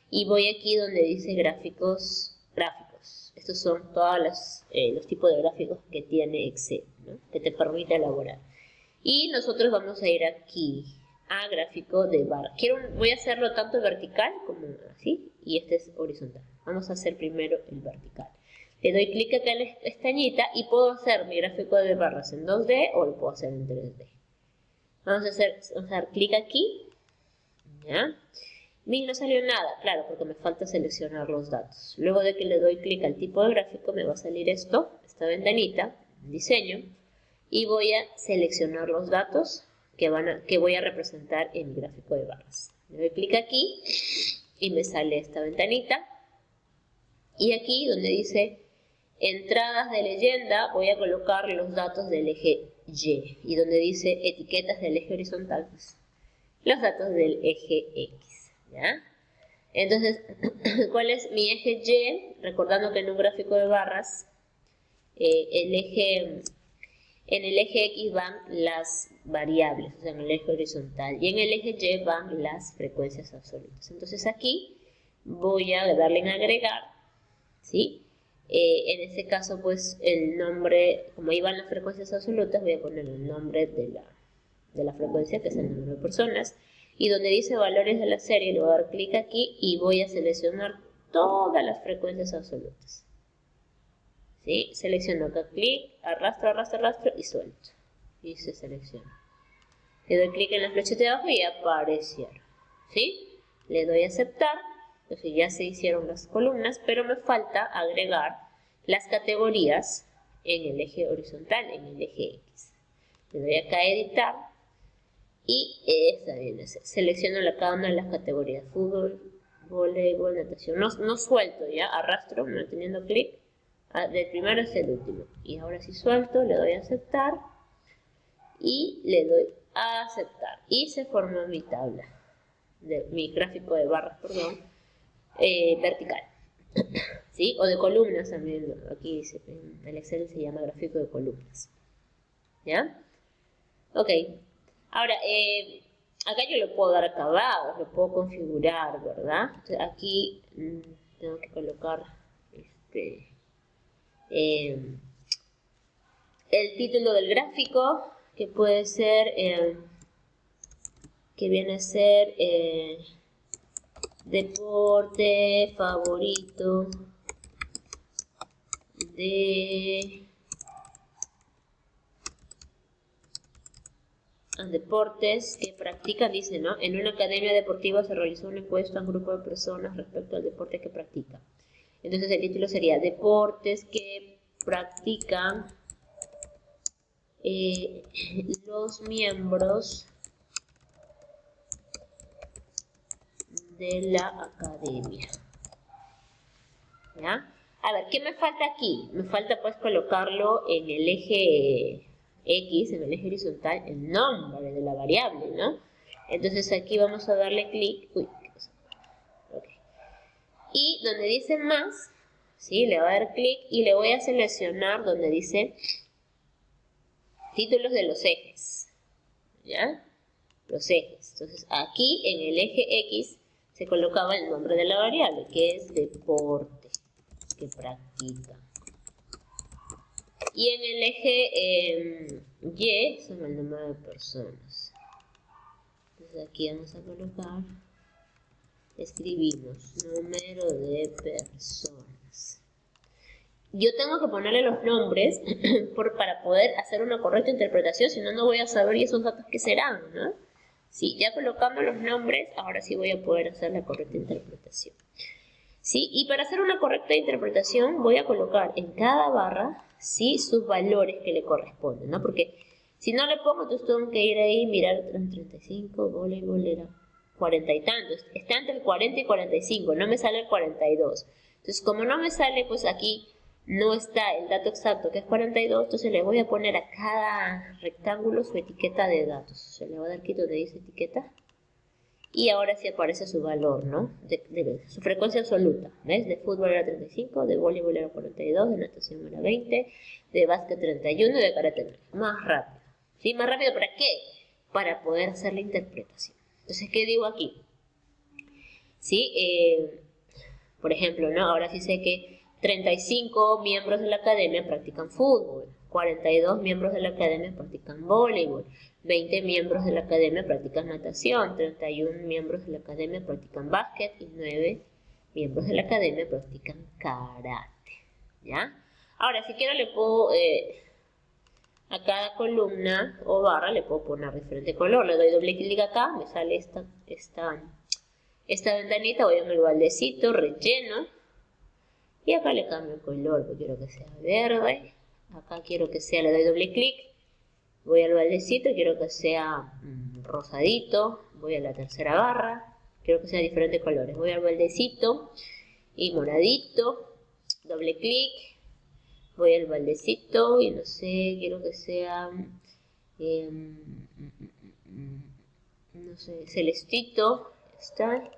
Y voy aquí donde dice gráficos. Estos son todos los tipos de gráficos que tiene Excel, ¿no? Que te permite elaborar. Y nosotros vamos a ir aquí a gráfico de barra. Voy a hacerlo tanto vertical como así, y este es horizontal. Vamos a hacer primero el vertical. Le doy clic acá en la pestañita y puedo hacer mi gráfico de barras en 2D o lo puedo hacer en 3D. Vamos a dar clic aquí. ¿Ya? Y no salió nada, claro, porque me falta seleccionar los datos. Luego de que le doy clic al tipo de gráfico, me va a salir esta ventanita, diseño, y voy a seleccionar los datos que voy a representar en mi gráfico de barras. Le doy clic aquí y me sale esta ventanita. Y aquí donde dice entradas de leyenda, voy a colocar los datos del eje Y. Y donde dice etiquetas del eje horizontal, pues, los datos del eje X. ¿Ya? Entonces, ¿cuál es mi eje Y? Recordando que en un gráfico de barras, en el eje X van las variables, o sea, en el eje horizontal, y en el eje Y van las frecuencias absolutas. Entonces aquí voy a darle en agregar, ¿sí? En este caso, pues, el nombre, como ahí van las frecuencias absolutas, voy a poner el nombre de la frecuencia, que es el número de personas, y donde dice valores de la serie, le voy a dar clic aquí y voy a seleccionar todas las frecuencias absolutas. ¿Sí? Selecciono acá, clic, arrastro, arrastro, arrastro y suelto. Y se selecciona. Le doy clic en la flechita de abajo y aparecieron. ¿Sí? Le doy a aceptar. Entonces ya se hicieron las columnas, pero me falta agregar las categorías en el eje horizontal, en el eje X. Le doy acá a editar y selecciono cada una de las categorías. Fútbol, voleibol, natación. No suelto, ya arrastro manteniendo clic. Del primero hasta el último. Y ahora sí suelto, le doy a aceptar y le doy a aceptar. Y se formó mi tabla, mi gráfico de barras, perdón, vertical. ¿Sí? O de columnas también. Aquí dice, en el Excel se llama gráfico de columnas. ¿Ya? Ok. Ahora, acá yo lo puedo dar acabados, lo puedo configurar, ¿verdad? Entonces, aquí tengo que colocar el título del gráfico, que puede ser, que viene a ser deporte favorito de deportes que practican, dice, ¿no? En una academia deportiva se realizó una encuesta a un grupo de personas respecto al deporte que practican. Entonces el título sería deportes que practican los miembros de la academia. ¿Ya? A ver, ¿qué me falta aquí? Me falta pues colocarlo en el eje X, en el eje horizontal, el nombre de la variable, ¿no? Entonces aquí vamos a darle clic. Uy, ¿qué pasa? Okay. Y donde dice más, ¿sí? Le voy a dar clic y le voy a seleccionar donde dice títulos de los ejes. ¿Ya? Los ejes. Entonces aquí en el eje X se colocaba el nombre de la variable, que es deporte que practica. Y en el eje Y son el número de personas. Entonces aquí vamos a colocar, escribimos número de personas. Yo tengo que ponerle los nombres para poder hacer una correcta interpretación, si no, no voy a saber y esos datos qué serán, ¿no? Sí, ya colocando los nombres, ahora sí voy a poder hacer la correcta interpretación. ¿Sí? Y para hacer una correcta interpretación voy a colocar en cada barra, ¿sí?, sus valores que le corresponden, ¿no? Porque si no le pongo, entonces tengo que ir ahí y mirar 35, voleibol era 40 y tantos. Está entre el 40 y 45, no me sale el 42. Entonces, como no me sale, pues aquí no está el dato exacto, que es 42, entonces le voy a poner a cada rectángulo su etiqueta de datos. O sea, le voy a dar aquí donde dice etiqueta. Y ahora sí aparece su valor, ¿no? De su frecuencia absoluta. ¿Ves? De fútbol era 35, de voleibol era 42, de natación era 20, de básquet 31 y de karate 9. Más rápido. ¿Sí? ¿Más rápido para qué? Para poder hacer la interpretación. Entonces, ¿qué digo aquí? ¿Sí? Por ejemplo, ¿no? Ahora sí sé que 35 miembros de la academia practican fútbol, 42 miembros de la academia practican voleibol, 20 miembros de la academia practican natación, 31 miembros de la academia practican básquet y 9 miembros de la academia practican karate, ¿ya? Ahora, si quiero le puedo, a cada columna o barra le puedo poner diferente color. Le doy doble clic acá, me sale esta ventanita, voy en el baldecito, relleno. Y acá le cambio el color, porque quiero que sea verde. Acá quiero que sea, le doy doble clic. Voy al baldecito, quiero que sea rosadito. Voy a la tercera barra. Quiero que sea de diferentes colores. Voy al baldecito y moradito. Doble clic. Voy al baldecito y no sé, quiero que sea, no sé, celestito. Está.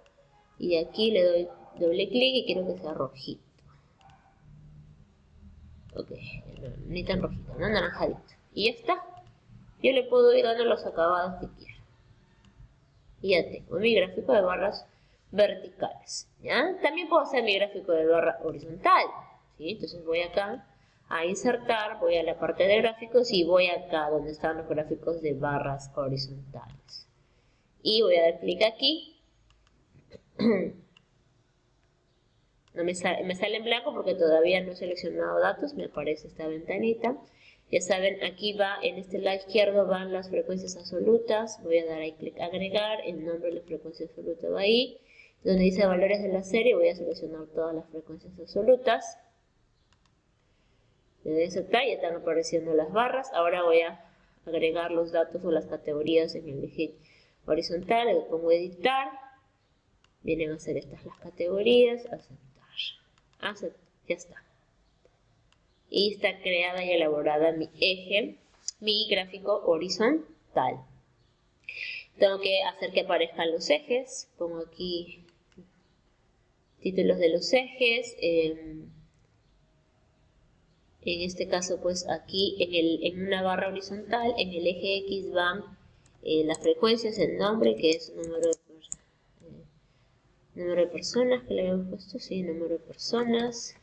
Y aquí le doy doble clic y quiero que sea rojito. Ok, no, ni tan rojito, no naranjadito. Y ya está. Yo le puedo ir dando los acabados que quiera. Y ya tengo mi gráfico de barras verticales, ¿ya? También puedo hacer mi gráfico de barra horizontal, ¿sí? Entonces voy acá a insertar, voy a la parte de gráficos y voy acá donde están los gráficos de barras horizontales. Y voy a dar clic aquí. No me sale en blanco porque todavía no he seleccionado datos, me aparece esta ventanita. Ya saben, aquí va, en este lado izquierdo van las frecuencias absolutas. Voy a dar ahí clic agregar, el nombre de la frecuencia absoluta va ahí. Donde dice valores de la serie voy a seleccionar todas las frecuencias absolutas. Le doy a aceptar, ya están apareciendo las barras. Ahora voy a agregar los datos o las categorías en el eje horizontal. Le pongo editar. Vienen a ser estas las categorías, aceptar, ya está. Y está creada y elaborada mi eje, mi gráfico horizontal. Tengo que hacer que aparezcan los ejes, pongo aquí títulos de los ejes, en este caso pues aquí en una barra horizontal, en el eje X van las frecuencias, el nombre que es número de personas que le habíamos puesto, sí, número de personas.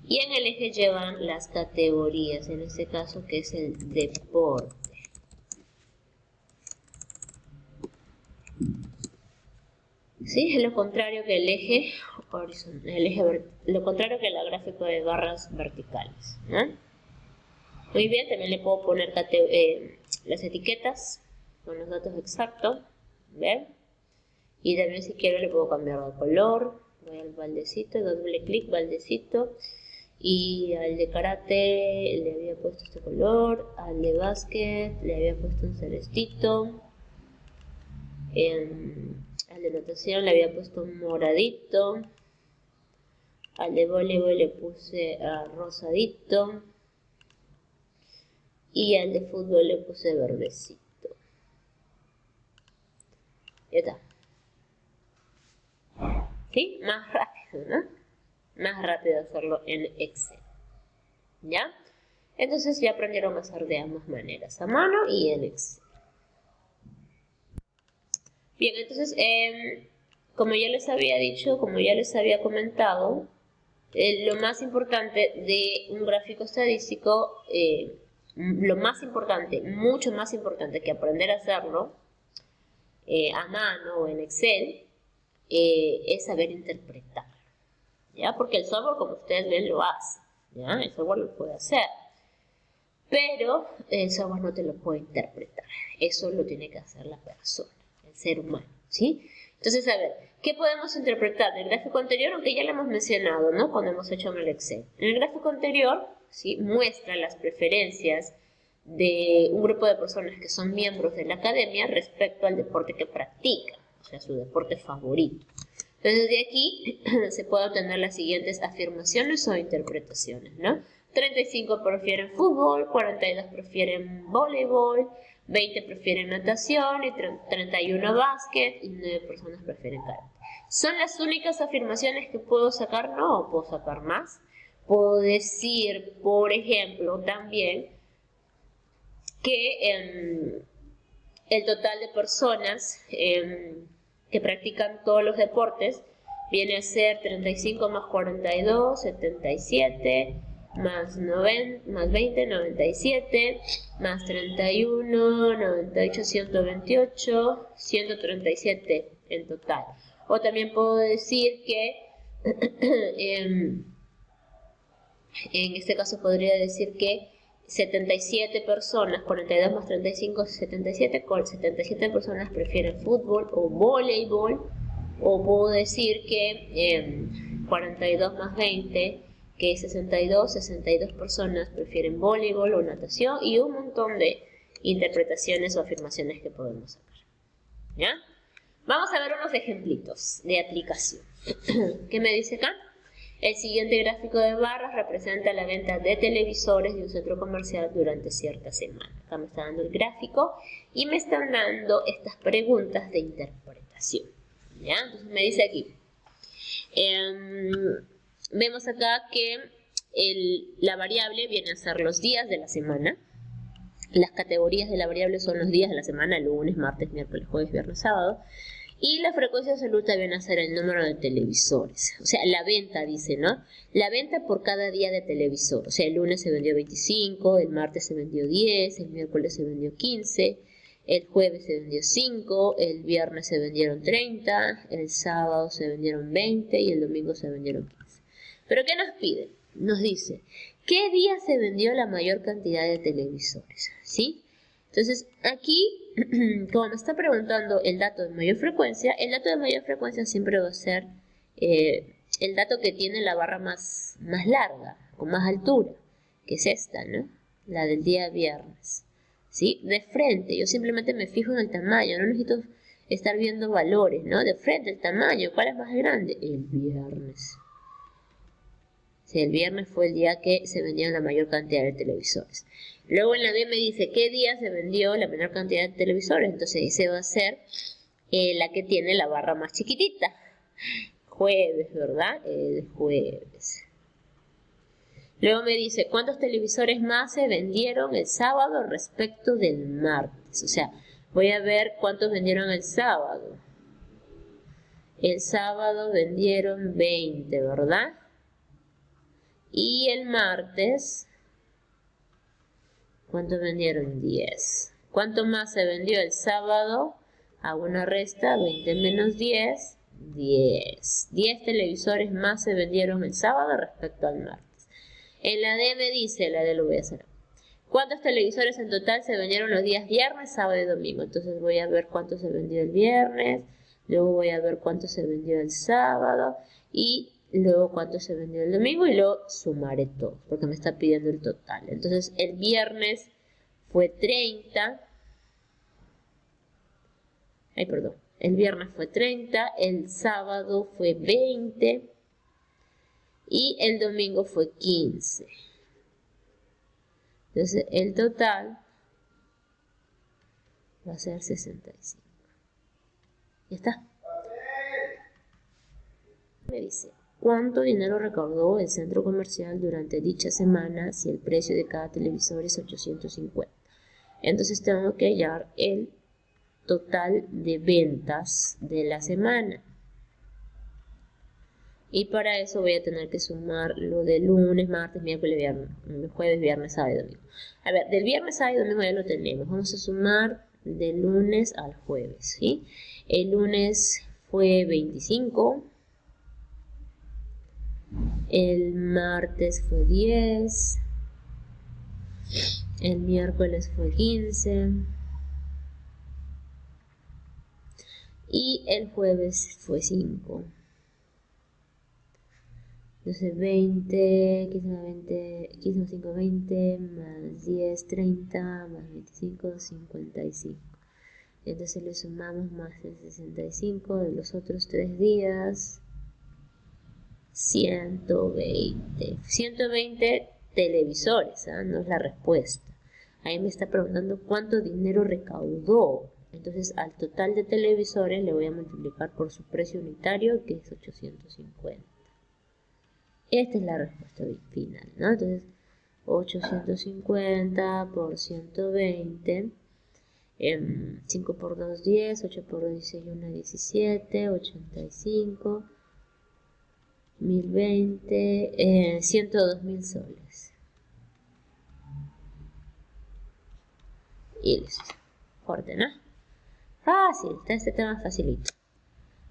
Y en el eje llevan las categorías, en este caso que es el deporte. Sí, es lo contrario que el eje horizontal, lo contrario que el gráfico de barras verticales, ¿no? Muy bien, también le puedo poner las etiquetas con los datos exactos, ¿ven? Y también si quiero le puedo cambiar de color. Voy al baldecito, doble clic, baldecito. Y al de karate le había puesto este color. Al de básquet le había puesto un celestito. Al de natación le había puesto un moradito. Al de voleibol le puse rosadito. Y al de fútbol le puse verdecito. Ya está. ¿Sí? Más rápido, ¿no? Más rápido hacerlo en Excel. ¿Ya? Entonces ya aprendieron a hacer de ambas maneras, a mano y en Excel. Bien, entonces, como ya les había dicho, como ya les había comentado, lo más importante de un gráfico estadístico, lo más importante, mucho más importante que aprender a hacerlo a mano o en Excel, es saber interpretar, ¿ya? Porque el software, como ustedes ven, lo hace, ¿ya? El software lo puede hacer, pero el software no te lo puede interpretar, eso lo tiene que hacer la persona, el ser humano, ¿sí? Entonces, a ver, ¿qué podemos interpretar del gráfico anterior? Aunque ya lo hemos mencionado, ¿no? Cuando hemos hecho en el Excel. En el gráfico anterior, ¿sí? Muestra las preferencias de un grupo de personas que son miembros de la academia respecto al deporte que practican, o sea, su deporte favorito. Entonces, de aquí se pueden obtener las siguientes afirmaciones o interpretaciones, ¿no? 35 prefieren fútbol, 42 prefieren voleibol, 20 prefieren natación y 31 básquet y 9 personas prefieren karate. ¿Son las únicas afirmaciones que puedo sacar? No, puedo sacar más. Puedo decir, por ejemplo, también que el total de personas que practican todos los deportes viene a ser 35 más 42, 77, más 20, 97, más 31, 98, 128, 137 en total. O también puedo decir que en este caso podría decir que 77 personas, 42 más 35, 77, con 77 personas prefieren fútbol o voleibol. O puedo decir que 42 más 20, que es 62 personas prefieren voleibol o natación, y un montón de interpretaciones o afirmaciones que podemos sacar. ¿Ya? Vamos a ver unos ejemplitos de aplicación. ¿Qué me dice acá? El siguiente gráfico de barras representa la venta de televisores de un centro comercial durante cierta semana. Acá me está dando el gráfico y me están dando estas preguntas de interpretación. ¿Ya? Entonces me dice aquí. Vemos acá que la variable viene a ser los días de la semana. Las categorías de la variable son los días de la semana: lunes, martes, miércoles, jueves, viernes, sábado. Y la frecuencia absoluta viene a ser el número de televisores. O sea, la venta, dice, ¿no? La venta por cada día de televisor. O sea, el lunes se vendió 25, el martes se vendió 10, el miércoles se vendió 15, el jueves se vendió 5, el viernes se vendieron 30, el sábado se vendieron 20 y el domingo se vendieron 15. ¿Pero qué nos pide? Nos dice, ¿qué día se vendió la mayor cantidad de televisores? ¿Sí? Entonces, aquí, como me está preguntando el dato de mayor frecuencia, el dato de mayor frecuencia siempre va a ser el dato que tiene la barra más larga, con más altura, que es esta, ¿no? La del día viernes, ¿sí? De frente, yo simplemente me fijo en el tamaño, no necesito estar viendo valores, ¿no? De frente, el tamaño, ¿cuál es más grande? El viernes. Sí, el viernes fue el día que se vendieron la mayor cantidad de televisores. Luego en la B me dice qué día se vendió la menor cantidad de televisores. Entonces ese va a ser la que tiene la barra más chiquitita. Jueves, ¿verdad? El jueves. Luego me dice cuántos televisores más se vendieron el sábado respecto del martes. O sea, voy a ver cuántos vendieron el sábado. El sábado vendieron 20, ¿verdad? Y el martes, ¿cuánto vendieron? 10. ¿Cuánto más se vendió el sábado? Hago una resta, 20 menos 10, 10. 10 televisores más se vendieron el sábado respecto al martes. En la D me dice, la D lo voy a hacer. ¿Cuántos televisores en total se vendieron los días viernes, sábado y domingo? Entonces voy a ver cuánto se vendió el viernes, luego voy a ver cuánto se vendió el sábado y luego cuánto se vendió el domingo y luego sumaré todo, porque me está pidiendo el total. Entonces el viernes fue 30. El viernes fue 30, el sábado fue 20 y el domingo fue 15. Entonces el total va a ser 65. ¿Ya está? Me dice, ¿cuánto dinero recaudó el centro comercial durante dicha semana si el precio de cada televisor es 850? Entonces tengo que hallar el total de ventas de la semana. Y para eso voy a tener que sumar lo de lunes, martes, miércoles, viernes, jueves, viernes, sábado y domingo. A ver, del viernes, sábado y domingo ya lo tenemos. Vamos a sumar del lunes al jueves, ¿sí? El lunes fue 25. El martes fue 10. El miércoles fue 15. Y el jueves fue 5. Entonces 20, 15 más 5, 20, más 10, 30, más 25, 55. Entonces le sumamos más el 65 de los otros 3 días. 120. 120 televisores, ¿eh? No es la respuesta. Ahí me está preguntando cuánto dinero recaudó. Entonces al total de televisores le voy a multiplicar por su precio unitario, que es 850. Esta es la respuesta final, ¿no? Entonces 850 por 120. 5 por 2, 10. 8 por 2, 16, 1, 17. 85. 2020, 102.000 soles. Y listo. Corte, ¿no? Fácil, está este tema facilito.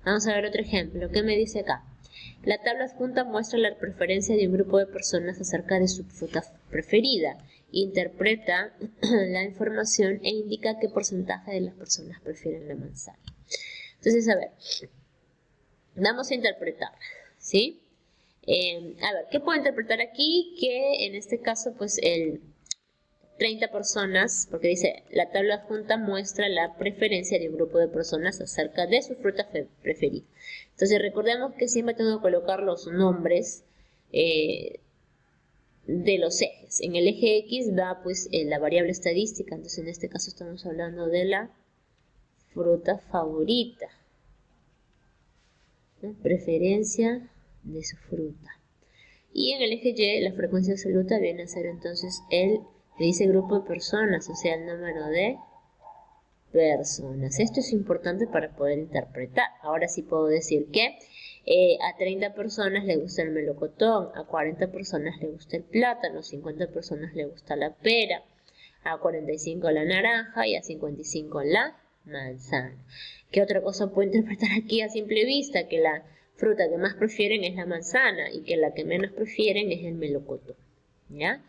Vamos a ver otro ejemplo. ¿Qué me dice acá? La tabla adjunta muestra la preferencia de un grupo de personas acerca de su fruta preferida. Interpreta la información e indica qué porcentaje de las personas prefieren la manzana. Entonces, a ver, vamos a interpretar, ¿sí? A ver, ¿qué puedo interpretar aquí? Que en este caso, pues, 30 personas, porque dice, la tabla adjunta muestra la preferencia de un grupo de personas acerca de su fruta preferida. Entonces, recordemos que siempre tengo que colocar los nombres de los ejes. En el eje X va, pues, la variable estadística. Entonces, en este caso estamos hablando de la fruta favorita, ¿no? Preferencia de su fruta. Y en el eje Y, la frecuencia absoluta viene a ser entonces me dice grupo de personas, o sea, el número de personas. Esto es importante para poder interpretar. Ahora sí puedo decir que a 30 personas le gusta el melocotón, a 40 personas le gusta el plátano, a 50 personas le gusta la pera, a 45 la naranja y a 55 la manzana. ¿Qué otra cosa puedo interpretar aquí a simple vista? Que la fruta que más prefieren es la manzana y que la que menos prefieren es el melocotón, ¿ya?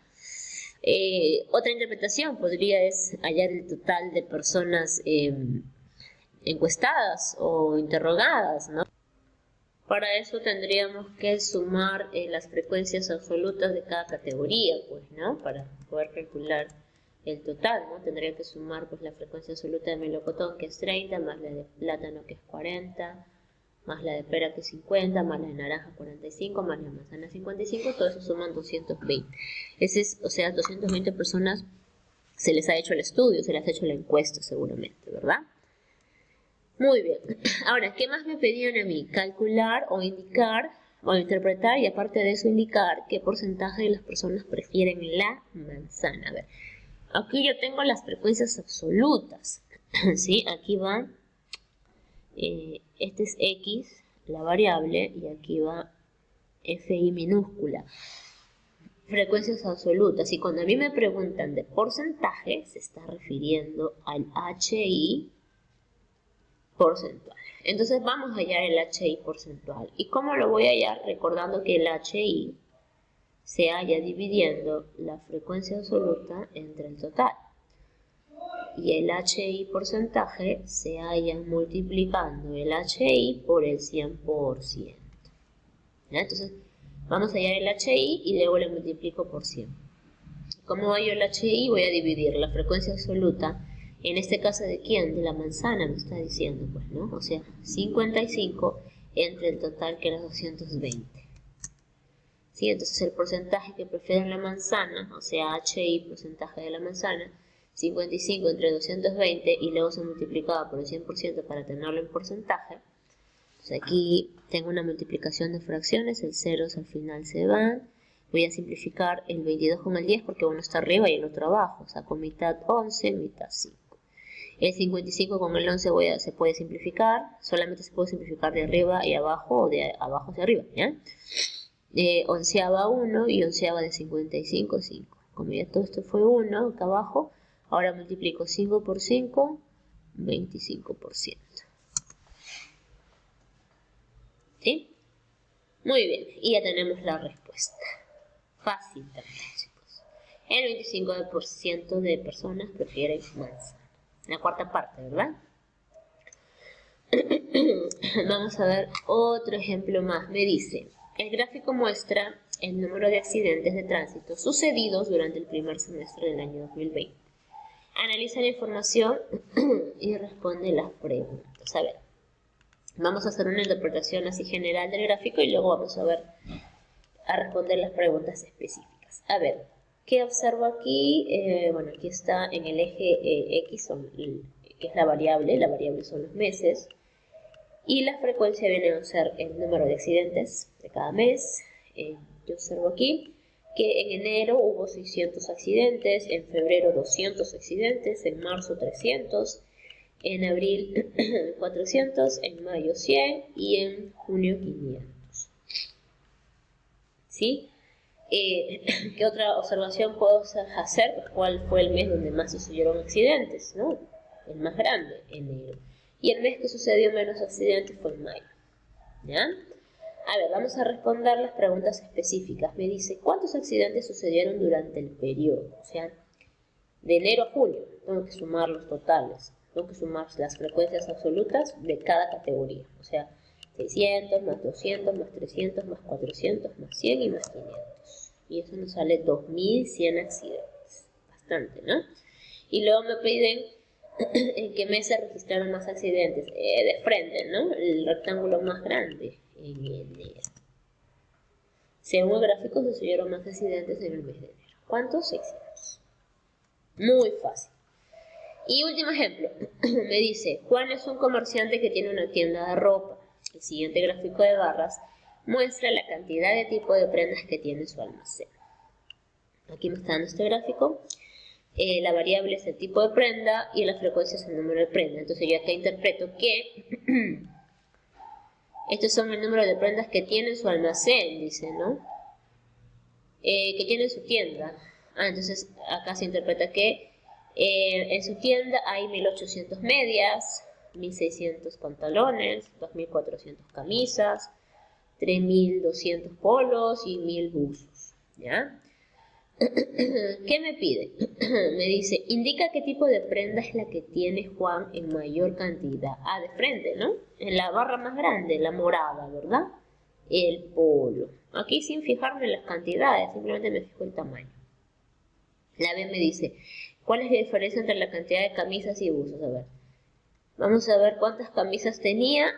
Otra interpretación podría es hallar el total de personas encuestadas o interrogadas, ¿no? Para eso tendríamos que sumar las frecuencias absolutas de cada categoría, pues, ¿no? Para poder calcular el total, ¿no? Tendría que sumar, pues, la frecuencia absoluta de melocotón, que es 30, más la de plátano, que es 40, más la de pera, que es 50, más la de naranja, 45, más la de manzana, 55, todo eso suman 220. O sea, 220 personas se les ha hecho el estudio, se les ha hecho la encuesta seguramente, ¿verdad? Muy bien. Ahora, ¿qué más me pedían a mí? Calcular o indicar o interpretar y aparte de eso indicar qué porcentaje de las personas prefieren la manzana. A ver, aquí yo tengo las frecuencias absolutas, ¿sí? Aquí va, este es X, la variable, y aquí va FI minúscula. Frecuencias absolutas, y cuando a mí me preguntan de porcentaje, se está refiriendo al HI porcentual. Entonces vamos a hallar el HI porcentual. ¿Y cómo lo voy a hallar? Recordando que el HI se halla dividiendo la frecuencia absoluta entre el total. Y el HI porcentaje se halla multiplicando el HI por el 100%. ¿Ya? Entonces vamos a hallar el HI y luego le multiplico por 100. ¿Cómo hallo el HI? Voy a dividir la frecuencia absoluta. En este caso, ¿de quién? De la manzana me está diciendo, pues, ¿no? O sea, 55 entre el total que era 220. ¿Sí? Entonces el porcentaje que prefieren la manzana, o sea, HI, porcentaje de la manzana, 55 entre 220 y luego se multiplicaba por el 100% para tenerlo en porcentaje. Entonces aquí tengo una multiplicación de fracciones, el 0 al final se van. Voy a simplificar el 22 con el 10 porque uno está arriba y el otro abajo. Saco mitad 11, mitad 5. El 55 con el 11 se puede simplificar. Solamente se puede simplificar de arriba y abajo o de abajo hacia arriba, ¿ya? Onceava 1 y onceava de 55, 5. Como ya todo esto fue 1 acá abajo, ahora multiplico 5 por 5, 25%. ¿Sí? Muy bien, y ya tenemos la respuesta. Fácil también, chicos. El 25% de personas prefieren manzana. La cuarta parte, ¿verdad? Vamos a ver otro ejemplo más. Me dice, el gráfico muestra el número de accidentes de tránsito sucedidos durante el primer semestre del año 2020. Analiza la información y responde las preguntas. A ver, vamos a hacer una interpretación así general del gráfico y luego vamos a responder las preguntas específicas. A ver, ¿qué observo aquí? Bueno, aquí está en el eje X, que es la variable son los meses. Y la frecuencia viene a ser el número de accidentes de cada mes. Yo observo aquí que en enero hubo 600 accidentes, en febrero 200 accidentes, en marzo 300, en abril 400, en mayo 100 y en junio 500. ¿sí? ¿Qué otra observación puedo hacer? ¿Cuál fue el mes donde más sucedieron accidentes? ¿No? El más grande, enero. Y el mes que sucedió menos accidentes fue en mayo. ¿Ya? A ver, vamos a responder las preguntas específicas. Me dice, ¿cuántos accidentes sucedieron durante el periodo? O sea, de enero a junio. Tengo que sumar los totales. Tengo que sumar las frecuencias absolutas de cada categoría. O sea, 600, más 200, más 300, más 400, más 100 y más 500. Y eso nos sale 2100 accidentes. Bastante, ¿no? Y luego me piden en qué mes se registraron más accidentes. De frente, ¿no? El rectángulo más grande. En enero. Según el gráfico, sucedieron más accidentes en el mes de enero. ¿Cuántos? 600. Muy fácil. Y último ejemplo. Me dice, Juan es un comerciante que tiene una tienda de ropa. El siguiente gráfico de barras muestra la cantidad de tipo de prendas que tiene en su almacén. Aquí me está dando este gráfico. La variable es el tipo de prenda y la frecuencia es el número de prenda. Entonces yo acá interpreto que estos son el número de prendas que tiene en su almacén, dice, ¿no? Que tiene en su tienda. Entonces acá se interpreta que en su tienda hay 1800 medias, 1600 pantalones, 2400 camisas, 3200 polos y 1000 buzos, ¿ya? ¿Qué me pide? Me dice, indica qué tipo de prenda es la que tiene Juan en mayor cantidad. De frente, ¿no? En la barra más grande, la morada, ¿verdad? El polo. Aquí sin fijarme en las cantidades, simplemente me fijo el tamaño. La B me dice, ¿cuál es la diferencia entre la cantidad de camisas y buzos? A ver, vamos a ver cuántas camisas tenía.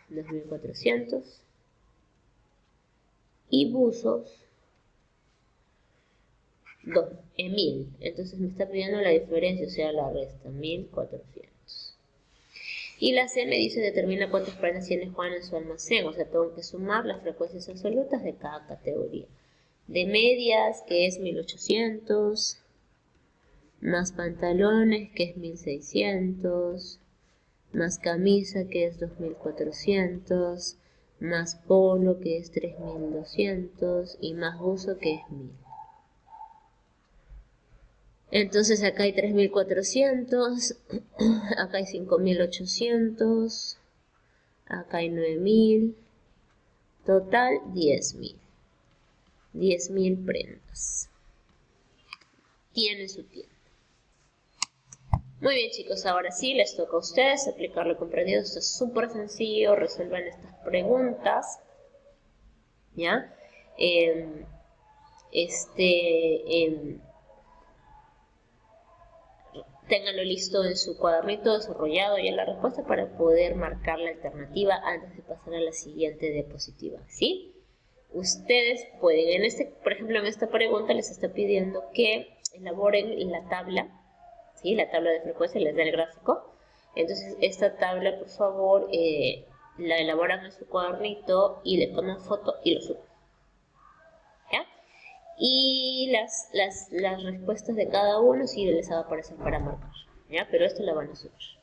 2400. Y buzos, 1000. Entonces me está pidiendo la diferencia, o sea, la resta, 1400. Y la C me dice, determina cuántas prendas tiene Juan en su almacén. O sea, tengo que sumar las frecuencias absolutas de cada categoría. De medias, que es 1800, más pantalones, que es 1600, más camisa, que es 2400, más polo, que es 3200, y más buzo, que es 1000. Entonces acá hay 3400, acá hay 5800, acá hay 9000, total 10.000. 10.000 prendas. Tiene su tienda. Muy bien, chicos, ahora sí les toca a ustedes aplicar lo comprendido. Esto es súper sencillo, resuelvan estas preguntas, ¿ya? Ténganlo listo en su cuadernito desarrollado ya la respuesta para poder marcar la alternativa antes de pasar a la siguiente diapositiva, ¿sí? Ustedes pueden, por ejemplo, en esta pregunta les está pidiendo que elaboren la tabla, ¿sí? La tabla de frecuencia, les da el gráfico. Entonces, esta tabla, por favor, la elaboran en su cuadernito y le toman foto y lo suben, ¿ya? Y las respuestas de cada uno sí les va a aparecer para marcar, ¿ya? Pero esto la van a subir.